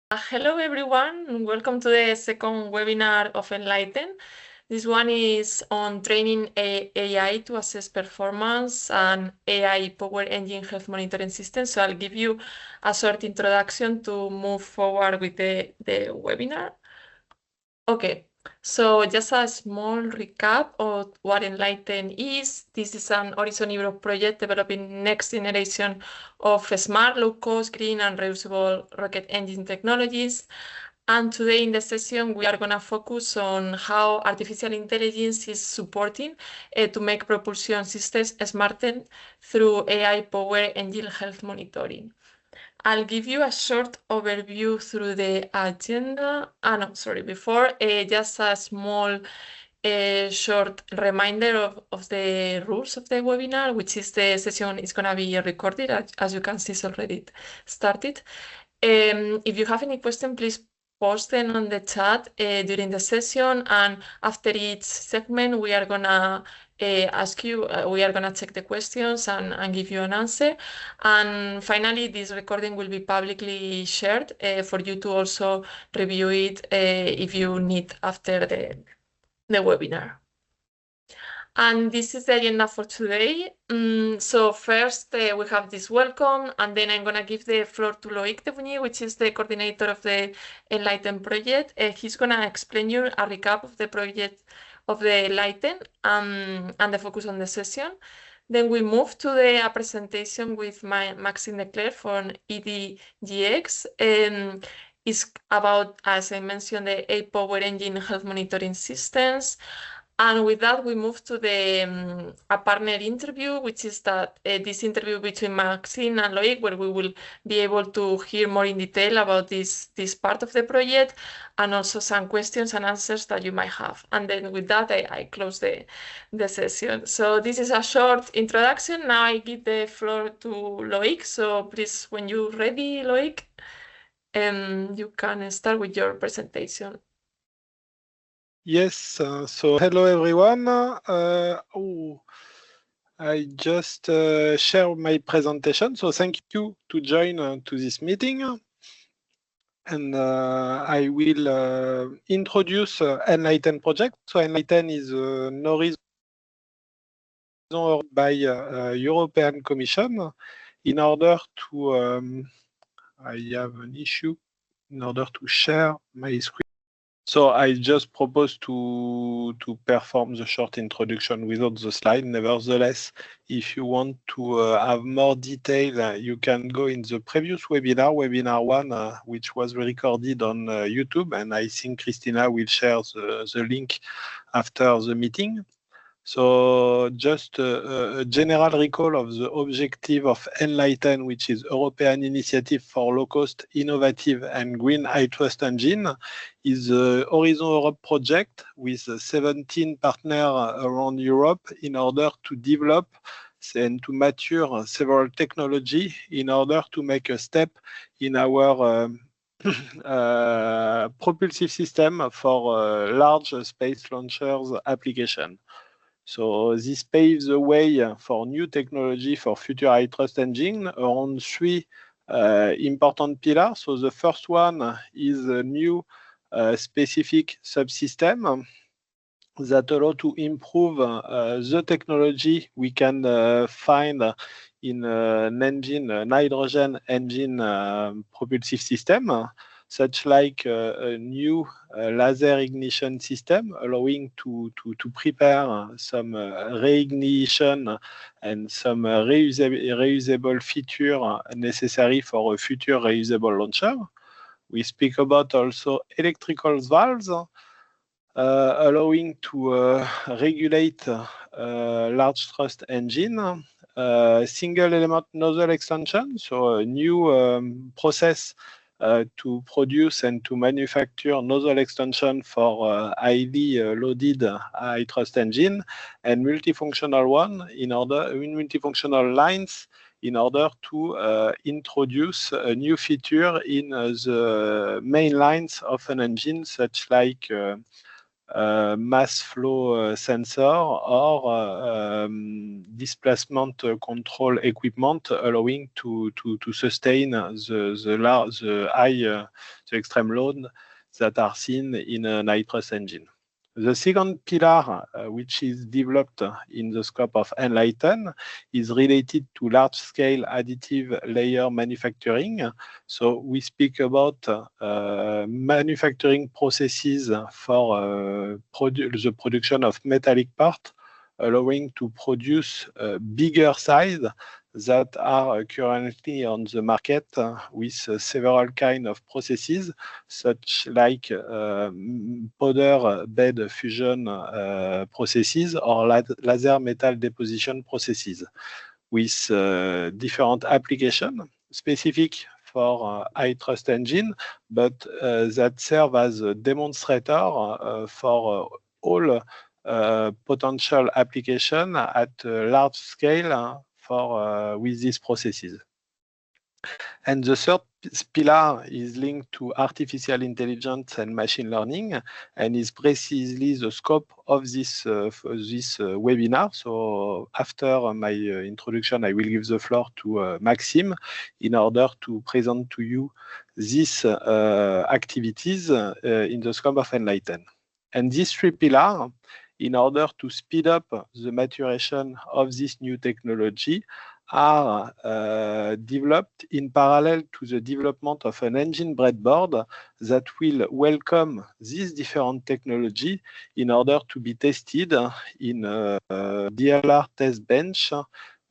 Hello everyone, and welcome to the second webinar of ENLIGHTEN. This one is on training AI to assess performance and AI Power Engine health monitoring system. So I'll give you a short introduction to move forward with the webinar. Okay, so just a small recap of what ENLIGHTEN is. This is an Horizon Europe project developing next generation of smart, low-cost, green, and reusable rocket engine technologies. And today in the session, we are going to focus on how artificial intelligence is supporting to make propulsion systems smarter through AI Power Engine health monitoring. I'll give you a short overview through the agenda. Before, just a small short reminder of the rules of the webinar, which is the session is going to be recorded. As you can see, it's already started. If you have any question, please post them on the chat during the session, and after each segment, we are going to ask you, we are going to check the questions and give you an answer. And finally, this recording will be publicly shared for you to also review it if you need after the webinar. And this is the agenda for today. So first, we have this welcome, and then I'm going to give the floor to Loïc Debeugny, which is the coordinator of the ENLIGHTEN project. He's going to explain you a recap of the project of the ENLIGHTEN and the focus on the session. Then we move to a presentation with Maxim Clercq from EDGX. It's about, as I mentioned, the AI Power Engine health monitoring systems. And with that, we move to the a partner interview, which is this interview between Maxim and Loïc, where we will be able to hear more in detail about this part of the project, and also some questions and answers that you might have. And then with that, I close the session. So this is a short introduction. Now I give the floor to Loïc. So please, when you're ready, Loïc, you can start with your presentation. Yes, so hello everyone. I just share my presentation. So thank you to join to this meeting. And I will introduce ENLIGHTEN project. So ENLIGHTEN is an Horizon by European Commission in order to, I have an issue in order to share my screen. So I just propose to perform the short introduction without the slide. Nevertheless, if you want to have more detail, you can go in the previous webinar, webinar 1, which was recorded on YouTube, and I think Cristina will share the link after the meeting. So just a general recall of the objective of ENLIGHTEN, which is European Initiative for Low-Cost, Innovative and Green High Trust Engine, is a Horizon Europe project with 17 partners around Europe in order to develop and to mature several technology in order to make a step in our propulsive system for large space launchers application. So this paves the way for new technology for future high trust engine around 3 important pillars. So the first one is a new specific subsystem that allow to improve the technology we can find in an engine, a hydrogen engine propulsive system, such like a new laser ignition system, allowing to prepare some reignition and some reusable feature necessary for a future reusable launcher. We speak about also electrical valves, allowing to regulate large thrust engine, single element nozzle extension, so a new process to produce and to manufacture nozzle extension for highly loaded high thrust engine, and multifunctional multifunctional lines in order to introduce a new feature in the main lines of an engine, such like mass flow sensor or displacement control equipment, allowing to sustain the extreme load that are seen in a nitrous engine. The second pillar, which is developed in the scope of ENLIGHTEN, is related to large-scale additive layer manufacturing. So we speak about manufacturing processes for the production of metallic parts, allowing to produce bigger size that are currently on the market with several kinds of processes, such like powder bed fusion processes or laser metal deposition processes, with different applications specific for high thrust engine, but that serve as a demonstrator for all potential application at large scale for with these processes. And the third pillar is linked to artificial intelligence and machine learning, and is precisely the scope of this webinar. So after my introduction, I will give the floor to Maxim in order to present to you these activities in the scope of ENLIGHTEN. And these three pillars, in order to speed up the maturation of this new technology, are developed in parallel to the development of an engine breadboard that will welcome this different technology in order to be tested in a DLR test bench.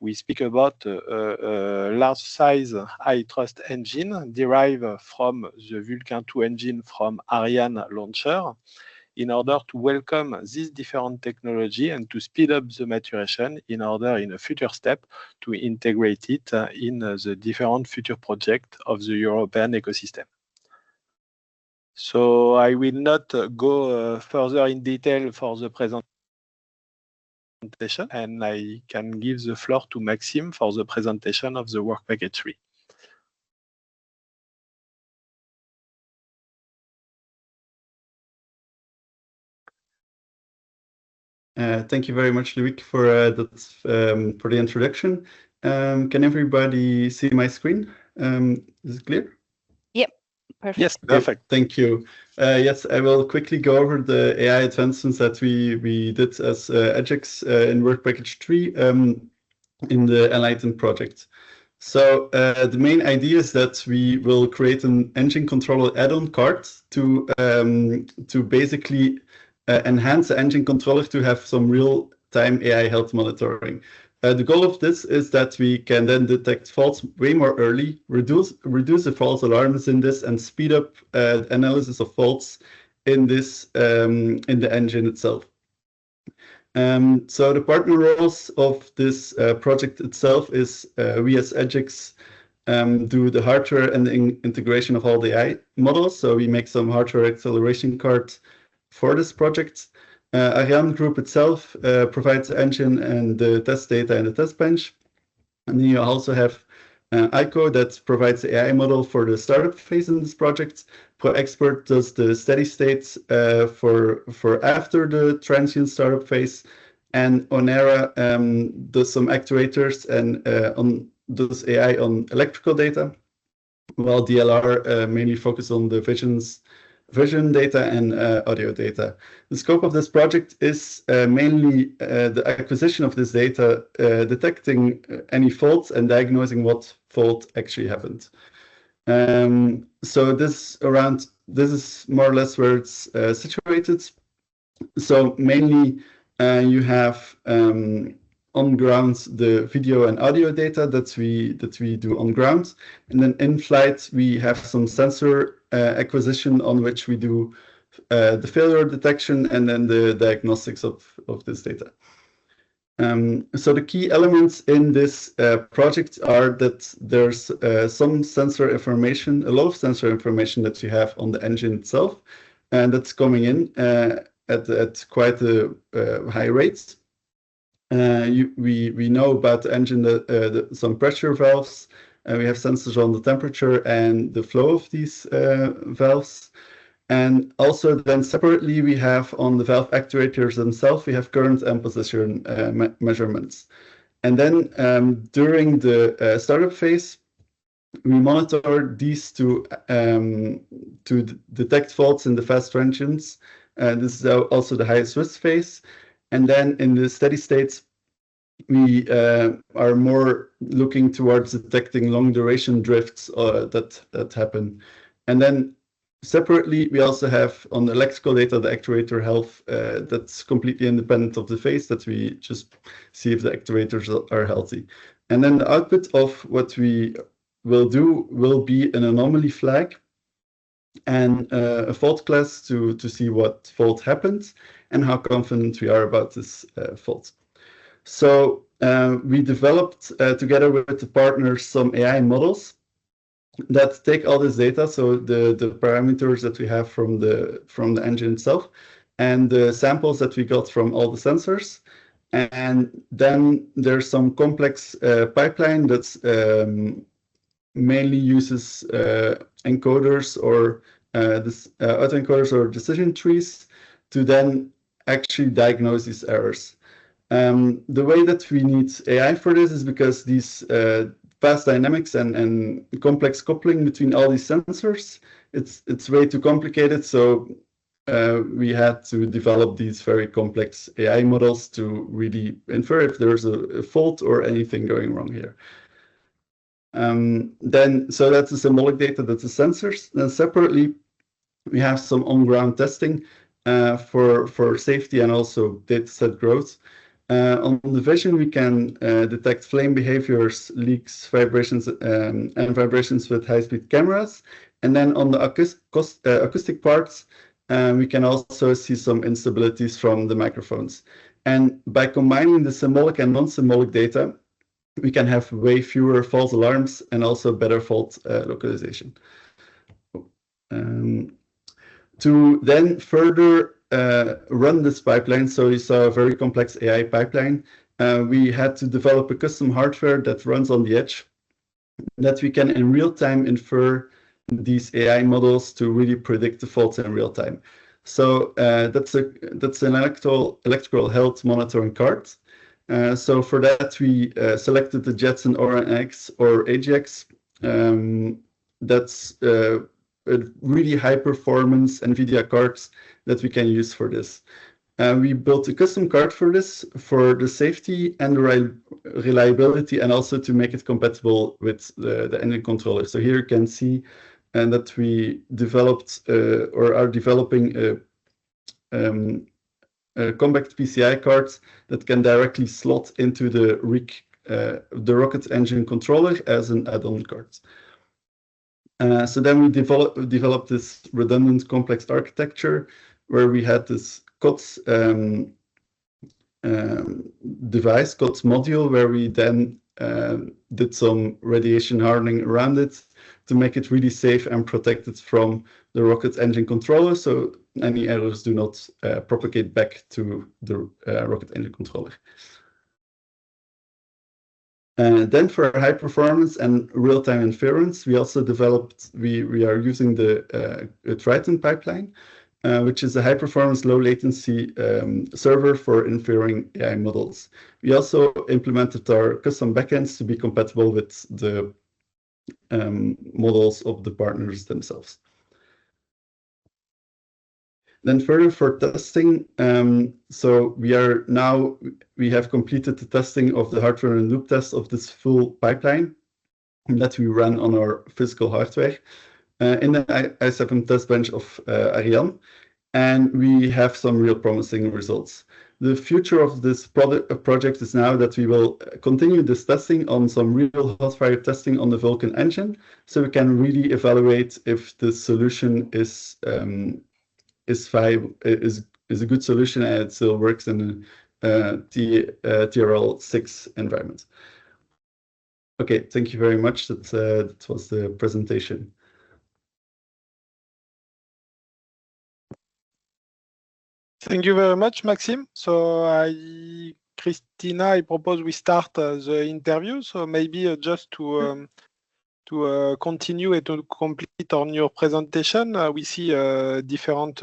We speak about a large size high thrust engine derived from the Vulcain 2 engine from Ariane launcher, in order to welcome this different technology and to speed up the maturation in order in a future step to integrate it in the different future projects of the European ecosystem. So I will not go further in detail for the presentation, and I can give the floor to Maxim for the presentation of the work package 3. Thank you very much, Loïc, for the introduction. Can everybody see my screen? Is it clear? Yep, perfect. Yes, perfect. Thank you. Yes, I will quickly go over the AI advancements that we did as EDGX in work package 3 in the ENLIGHTEN project. So the main idea is that we will create an engine controller add-on card to basically enhance the engine controller to have some real-time AI health monitoring. The goal of this is that we can then detect faults way more early, reduce the false alarms in this, and speed up analysis of faults in this in the engine itself. So the partner roles of this project itself is we as EDGX do the hardware and the integration of all the AI models. So we make some hardware acceleration cards for this project. ArianeGroup itself provides the engine and the test data in the test bench. And then you also have ICO that provides the AI model for the startup phase in this project. ProExpert does the steady states for after the transient startup phase. And Onera does some actuators and does AI on electrical data, while DLR mainly focuses on the vision data and audio data. The scope of this project is mainly the acquisition of this data, detecting any faults and diagnosing what fault actually happened. So this is more or less where it's situated. So mainly you have on ground the video and audio data that we do on ground, and then in flight we have some sensor acquisition on which we do the failure detection and then the diagnostics of this data. So the key elements in this project are that there's some sensor information, a lot of sensor information that you have on the engine itself, and that's coming in at quite a high rates. We know about the engine, some pressure valves, we have sensors on the temperature and the flow of these valves. And also then separately, we have on the valve actuators themselves, we have current and position measurements. And then during the startup phase, we monitor these to detect faults in the fast transients. This is also the highest risk phase. And then in the steady states, we are more looking towards detecting long duration drifts that happen. And then separately, we also have on the electrical data, the actuator health that's completely independent of the phase, that we just see if the actuators are healthy. And then the output of what we will do will be an anomaly flag and a fault class to see what fault happens and how confident we are about this fault. So we developed together with the partners some AI models that take all this data, so the parameters that we have from the engine itself, and the samples that we got from all the sensors, and then there's some complex pipeline that's mainly uses encoders or autoencoders or decision trees to then actually diagnose these errors. The way that we need AI for this is because these fast dynamics and complex coupling between all these sensors, it's way too complicated. So we had to develop these very complex AI models to really infer if there's a fault or anything going wrong here. So that's the symbolic data, that's the sensors. Then separately, we have some on-ground testing for safety and also dataset growth. On the vision, we can detect flame behaviors, leaks, vibrations, and vibrations with high-speed cameras. And then on the acoustic parts, we can also see some instabilities from the microphones. And by combining the symbolic and non-symbolic data, we can have way fewer false alarms and also better fault localization. To then further run this pipeline, so you saw a very complex AI pipeline, we had to develop a custom hardware that runs on the edge that we can in real time infer these AI models to really predict the faults in real time. So that's an electrical health monitoring card. So for that, we selected the Jetson ArianeGroup or EDGX. That's a really high performance NVIDIA cards that we can use for this. We built a custom card for this, for the safety and the reliability, and also to make it compatible with the engine controller. So here you can see that we developed or are developing compact PCI cards that can directly slot into the rocket engine controller as an add-on card. So then we developed this redundant complex architecture where we had this COTS device, COTS module, where we then did some radiation hardening around it to make it really safe and protected from the rocket engine controller, so any errors do not propagate back to the rocket engine controller. Then for high performance and real-time inference, we also developed, we are using the Triton pipeline, which is a high-performance, low-latency server for inferring AI models. We also implemented our custom backends to be compatible with the models of the partners themselves. Then further for testing, so we have completed the testing of the hardware and loop test of this full pipeline that we ran on our physical hardware in the i7 test bench of Ariane, and we have some real promising results. The future of this project is now that we will continue this testing on some real hot fire testing on the Vulcan engine, so we can really evaluate if the solution is a good solution and it still works in a TRL6 environment. Okay, thank you very much. That was the presentation. Thank you very much, Maxim. So Cristina, I propose we start the interview. So maybe just to To continue and to complete on your presentation, we see different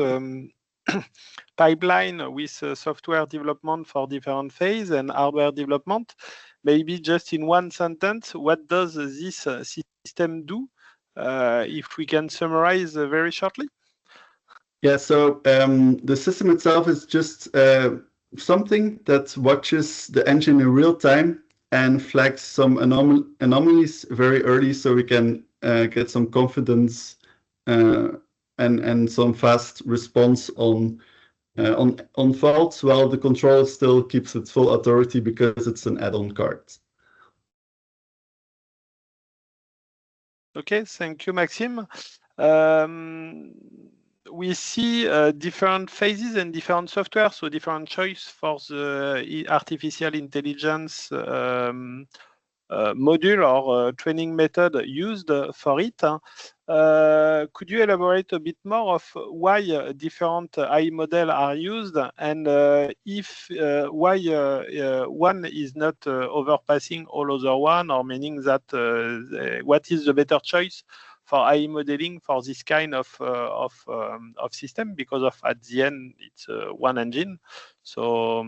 pipeline with software development for different phase and hardware development. Maybe just in one sentence, what does this system do? If we can summarize very shortly. Yeah, so the system itself is just something that watches the engine in real time and flags some anomalies very early, so we can get some confidence and some fast response on faults, while the controller still keeps its full authority because it's an add-on card. Okay, thank you, Maxim. We see different phases and different software, so different choice for the artificial intelligence module or training method used for it. Could you elaborate a bit more of why different AI models are used, and if why one is not overpassing all other one, or meaning that what is the better choice for AI modeling for this kind of system, because of at the end it's one engine. So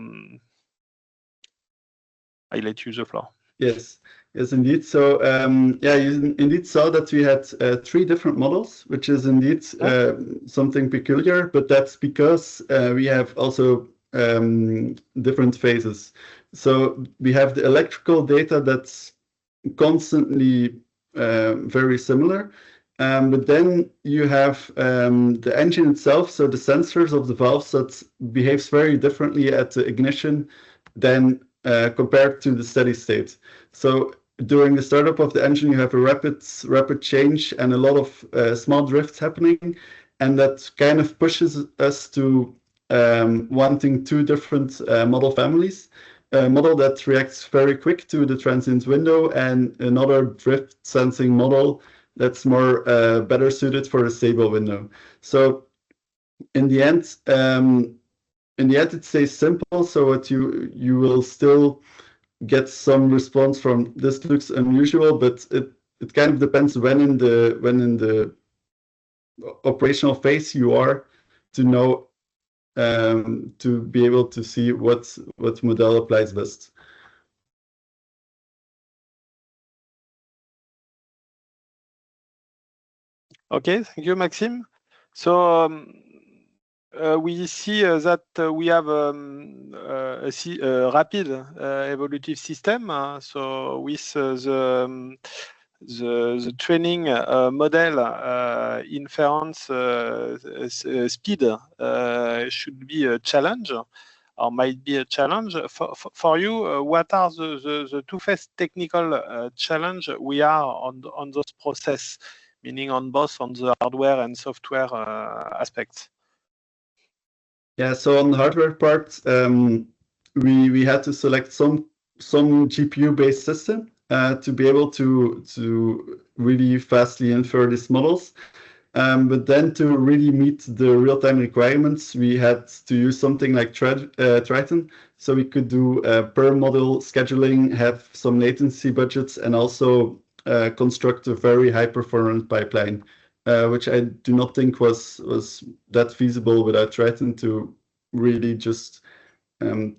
I let you the floor. Yes, indeed. So yeah, you indeed saw that we had 3 different models, which is indeed something peculiar, but that's because we have also different phases. So we have the electrical data that's constantly very similar, but then you have the engine itself, so the sensors of the valves, that behaves very differently at the ignition than compared to the steady state. So during the startup of the engine, you have a rapid change and a lot of small drifts happening, and that kind of pushes us to wanting 2 different model families. A model that reacts very quick to the transient window, and another drift sensing model that's more better suited for a stable window. So in the end, it stays simple, so that you will still get some response from this looks unusual, but it kind of depends when in the operational phase you are, to know to be able to see what model applies best. Okay, thank you, Maxim. So we see that we have a rapid evolutive system. So with the training model inference speed should be a challenge, or might be a challenge for you. What are the 2 first technical challenge we are on those process, meaning on both on the hardware and software aspects? Yeah, so on the hardware part, we had to select some GPU-based system to be able to really fastly infer these models. But then to really meet the real-time requirements, we had to use something like Triton, so we could do per model scheduling, have some latency budgets, and also construct a very high-performance pipeline, which I do not think was that feasible without Triton, to really just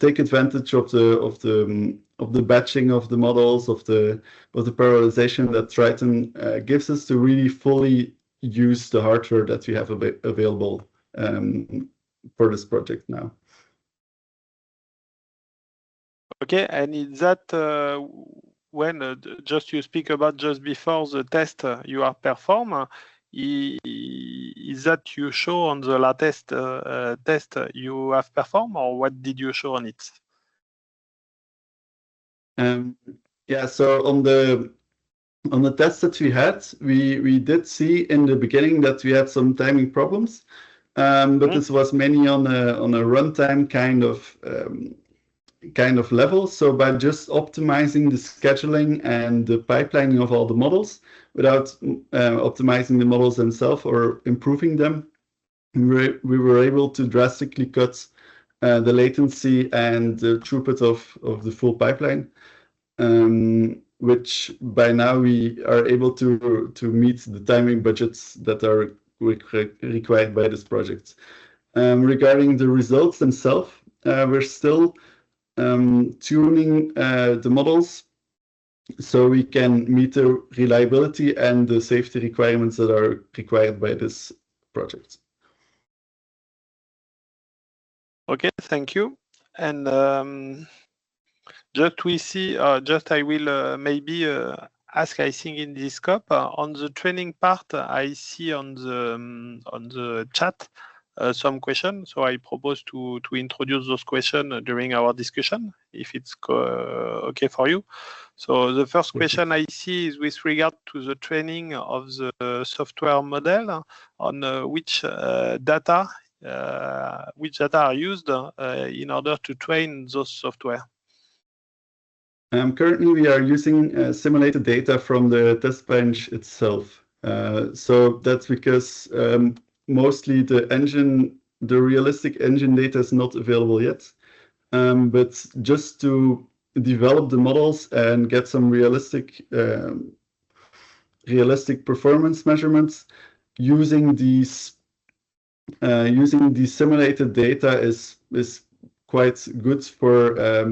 take advantage of the batching of the models, of the parallelization that Triton gives us, to really fully use the hardware that we have available for this project now. Okay, and is that when just you speak about just before the test you are perform, is that you show on the latest test you have performed, or what did you show on it? Yeah, so on the tests that we had, we did see in the beginning that we had some timing problems, but this was mainly on a runtime kind of level. So by just optimizing the scheduling and the pipelining of all the models without optimizing the models themselves or improving them, we were able to drastically cut the latency and the throughput of the full pipeline. which by now we are able to meet the timing budgets that are required by this project. Regarding the results themselves, we're still tuning the models so we can meet the reliability and the safety requirements that are required by this project. Okay, thank you. And just we see, just I will maybe ask, I think in this scope on the training part, I see on the chat some questions. So I propose to introduce those questions during our discussion, if it's okay for you. So the first question I see is with regard to the training of the software model on which data are used in order to train those software. Currently, we are using simulated data from the test bench itself. So that's because mostly the realistic engine data is not available yet. But just to develop the models and get some realistic performance measurements, using these simulated data is quite good for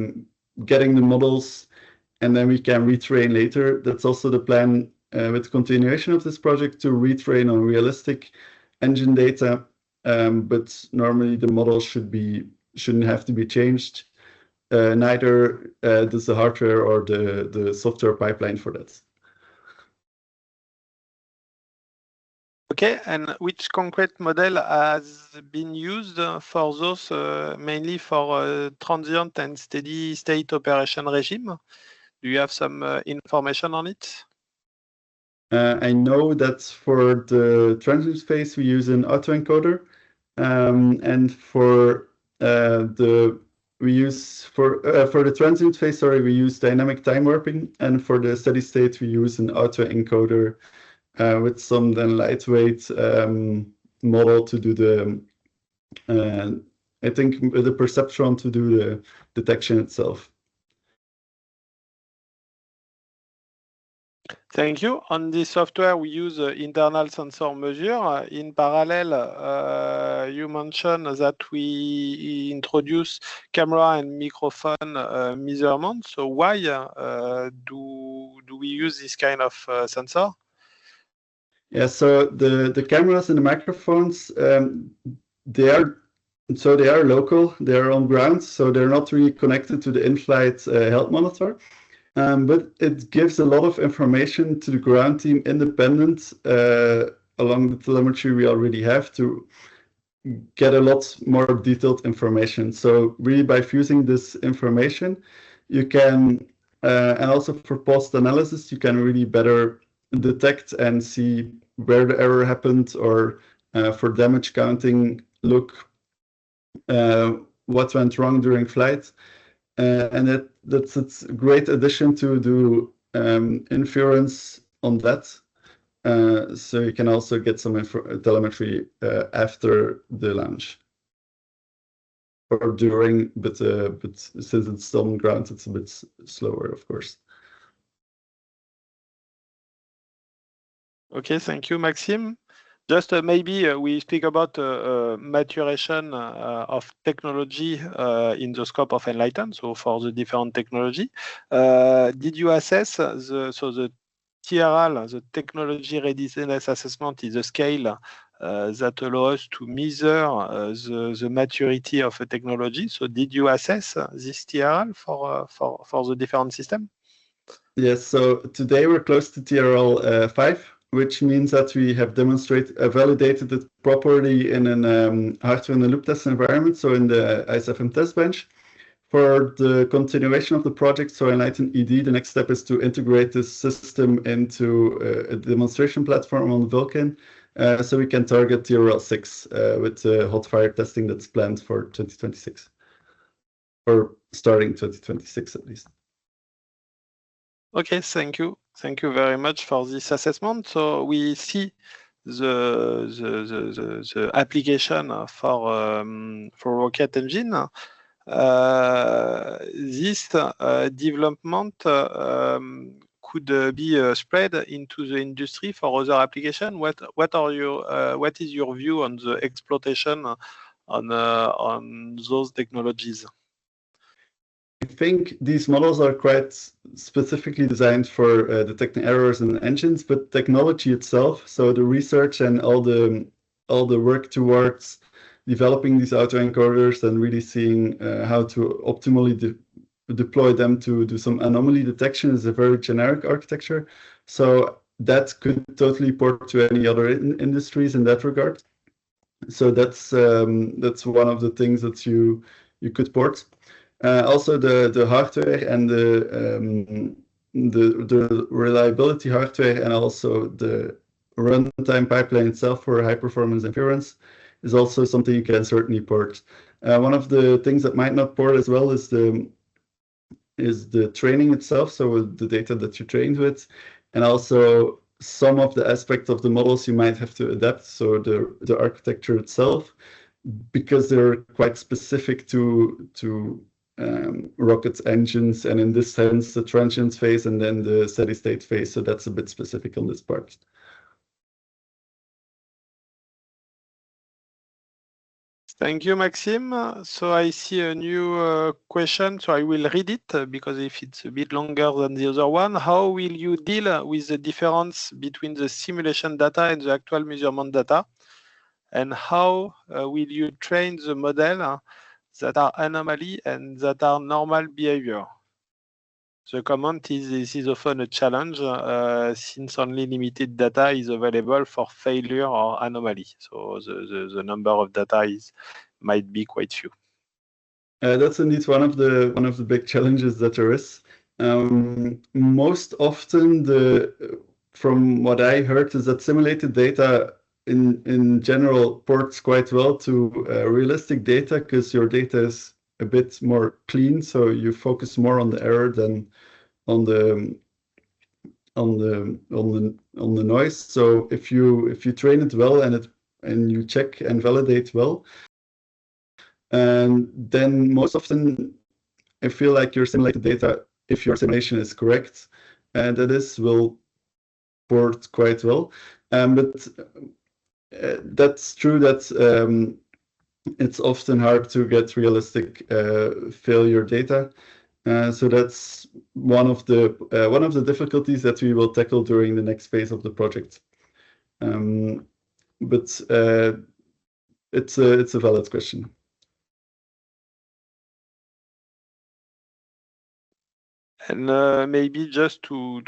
getting the models, and then we can retrain later. That's also the plan with continuation of this project, to retrain on realistic engine data, but normally the model shouldn't have to be changed. Neither does the hardware or the software pipeline for that. Okay, and which concrete model has been used for those, mainly for transient and steady state operation regime? Do you have some information on it? I know that for the transient phase we use an autoencoder, and for the transient phase, we use dynamic time warping, and for the steady state we use an autoencoder with some then lightweight model to do the I think the perceptron to do the detection itself. Thank you. On the software, we use internal sensor measure. In parallel, you mentioned that we introduce camera and microphone measurement. So why do we use this kind of sensor? Yeah, so the cameras and the microphones, they are local. They are on ground, so they're not really connected to the in-flight health monitor. But it gives a lot of information to the ground team independent along the telemetry we already have to get a lot more detailed information. So really by fusing this information, you can, and also for post-analysis, you can really better detect and see where the error happened, or for damage counting, look what went wrong during flight. And that's a great addition to do inference on that. So you can also get some telemetry after the launch or during, but since it's still on ground, it's a bit slower, of course. Okay, thank you, Maxim. Just maybe we speak about maturation of technology in the scope of ENLIGHTEN, so for the different technology. Did you assess the TRL, the technology readiness assessment, is a scale that allows us to measure the maturity of a technology? So did you assess this TRL for the different system? Yes, so today we're close to TRL 5. Which means that we have validated it properly in an hardware-in-the-loop test environment, so in the ISFM test bench. For the continuation of the project, so ENLIGHTEN ED, the next step is to integrate this system into a demonstration platform on Vulkan, so we can target TRL 6 with hot fire testing that's planned for 2026, or starting 2026 at least. Okay, thank you. Thank you very much for this assessment. So we see the application for rocket engine. This development could be spread into the industry for other application? What is your view on the exploitation on those technologies? I think these models are quite specifically designed for detecting errors in engines, but technology itself, so the research and all the work towards developing these autoencoders and really seeing how to optimally deploy them to do some anomaly detection is a very generic architecture. So that could totally port to any other industries in that regard. So that's one of the things that you could port. Also the hardware and the reliability hardware and also the runtime pipeline itself for high performance inference is also something you can certainly port. One of the things that might not port as well is the training itself, so the data that you trained with, and also some of the aspects of the models you might have to adapt, so the architecture itself, because they're quite specific to rocket engines, and in this sense the transient phase and then the steady state phase, so that's a bit specific on this part. Thank you, Maxim. So I see a new question, so I will read it because if it's a bit longer than the other one, how will you deal with the difference between the simulation data and the actual measurement data? And how will you train the model that are anomaly and that are normal behavior? The comment is this is often a challenge since only limited data is available for failure or anomaly. So the number of data might be quite few. That's indeed one of the big challenges that there is. Most often, from what I heard, is that simulated data in general ports quite well to realistic data because your data is a bit more clean, so you focus more on the error than on the noise. So if you train it well and you check and validate well, and then most often I feel like your simulated data, if your simulation is correct, and that will port quite well. But that's true that it's often hard to get realistic failure data. So that's one of the difficulties that we will tackle during the next phase of the project. But it's a valid question. And maybe just to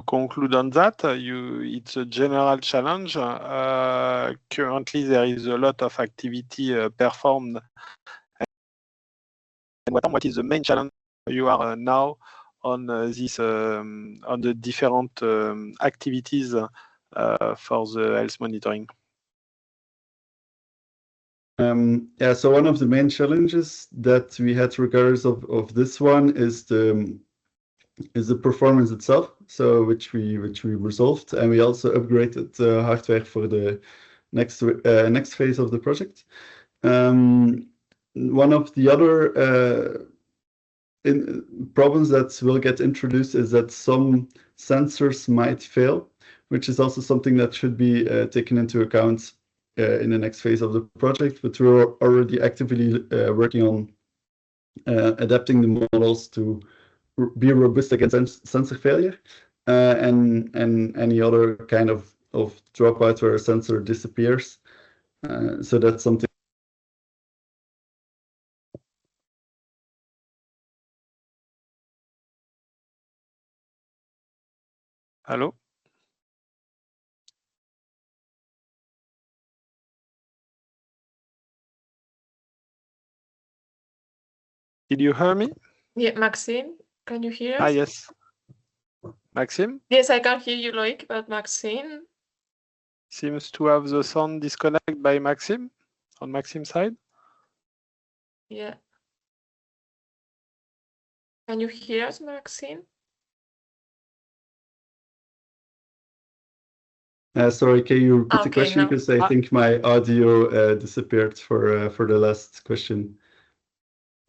conclude on that, it's a general challenge. Currently, there is a lot of activity performed. And what is the main challenge you are now on this on the different activities for the health monitoring? Yeah, so one of the main challenges that we had regardless of this one is the performance itself, so which we resolved, and we also upgraded the hardware for the next phase of the project. One of the other problems that will get introduced is that some sensors might fail, which is also something that should be taken into account in the next phase of the project, but we're already actively working on adapting the models to be robust against sensor failure and any other kind of dropout where a sensor disappears. So that's something. Hello? Did you hear me? Yeah, Maxim, can you hear us? Yes. Maxim? Yes, I can hear you, Loïc, but Maxim seems to have the sound disconnected by Maxim, on Maxim's side. Yeah. Can you hear us, Maxim? Sorry, can you repeat the Okay, question? no. Because I think my audio disappeared for the last question.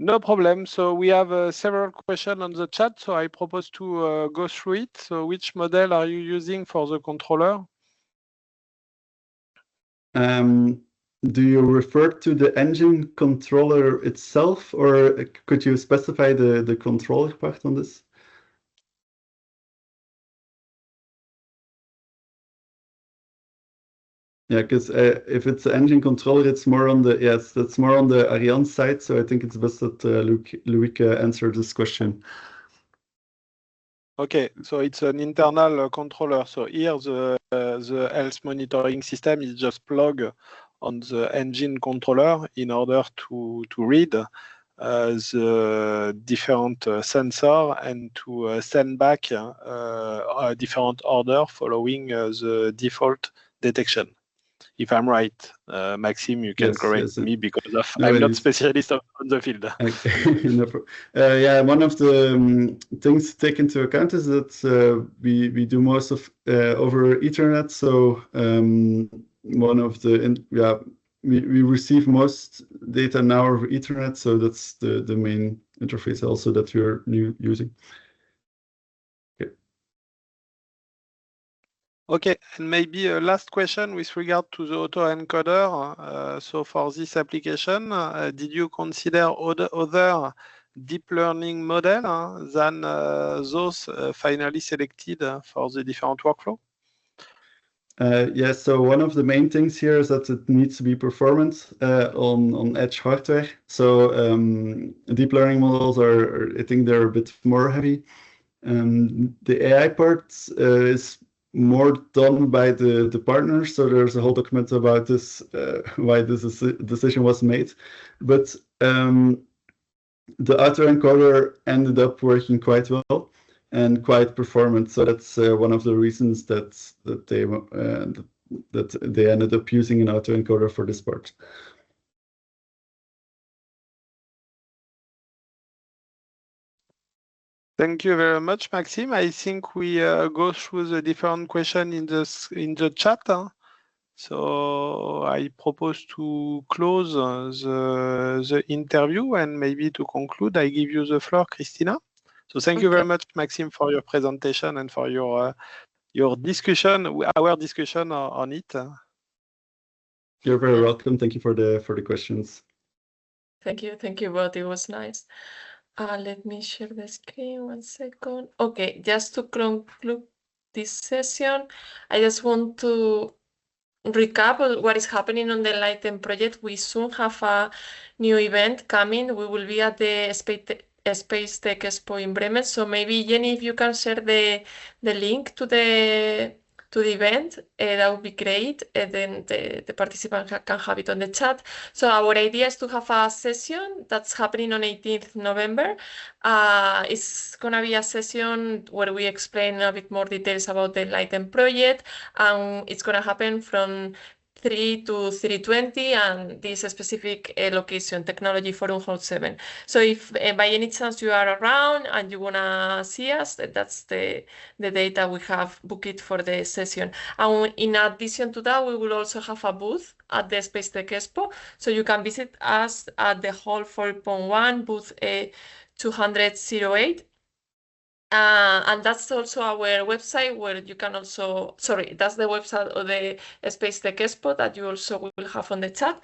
No problem. So we have several questions on the chat. So I propose to go through it. So which model are you using for the controller? Do you refer to the engine controller itself, or could you specify the controller part on this? Yeah, because if it's the engine controller, it's more on the that's more on the Ariane side. So I think it's best that Loïc answer this question. Okay, so it's an internal controller. So here the health monitoring system is just plugged on the engine controller in order to read the different sensor and to send back a different order following the default detection. If I'm right, Maxim, you can correct me because I'm not specialist on the field. Yeah, one of the things to take into account is that we do most of over Ethernet. So one of the we receive most data now over Ethernet. So that's the main interface also that we're using. Okay, and maybe a last question with regard to the autoencoder. So for this application, did you consider other deep learning model than those finally selected for the different workflow? Yes, so one of the main things here is that it needs to be performant on edge hardware. So deep learning models I think they're a bit more heavy. The AI part is more done by the partners. So there's a whole document about this, why this decision was made. But the autoencoder ended up working quite well and quite performant. So that's one of the reasons that they ended up using an autoencoder for this part. Thank you very much, Maxim. I think we go through the different questions in the chat. So I propose to close the interview, and maybe to conclude, I give you the floor, Cristina. So thank you very much, Maxim, for your presentation and for your discussion, our discussion on it. You're very welcome. Thank you for the questions. Thank you both. It was nice. Let me share the screen 1 second. Okay, just to conclude this session, I just want to recap what is happening on the ENLIGHTEN project. We soon have a new event coming. We will be at the Space Tech Expo in Bremen. So maybe Jenny, if you can share the link to the event, that would be great. Then the participants can have it on the chat. So our idea is to have a session that's happening on 18th November. It's gonna be a session where we explain a bit more details about the ENLIGHTEN project, and it's gonna happen from 3 to 3:20, and this specific location, Technology Forum Hall 7. So if by any chance you are around and you wanna see us, that's the date that we have booked for the session. And in addition to that, we will also have a booth at the Space Tech Expo. So you can visit us at the Hall 4.1, booth 208. And that's also our website where you can also, that's the website of the Space Tech Expo that you also will have on the chat.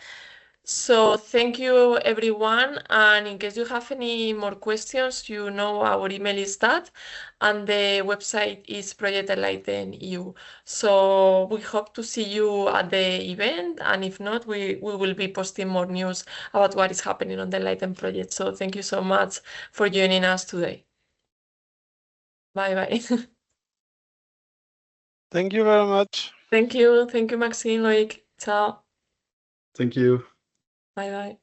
So thank you, everyone. And in case you have any more questions, you know our email is that, and the website is Project Enlighten EU. So we hope to see you at the event. And if not, we will be posting more news about what is happening on the Enlighten project. So thank you so much for joining us today. Bye-bye. Thank you very much. Thank you, Maxime, Loïc. Ciao. Thank you. Bye-bye.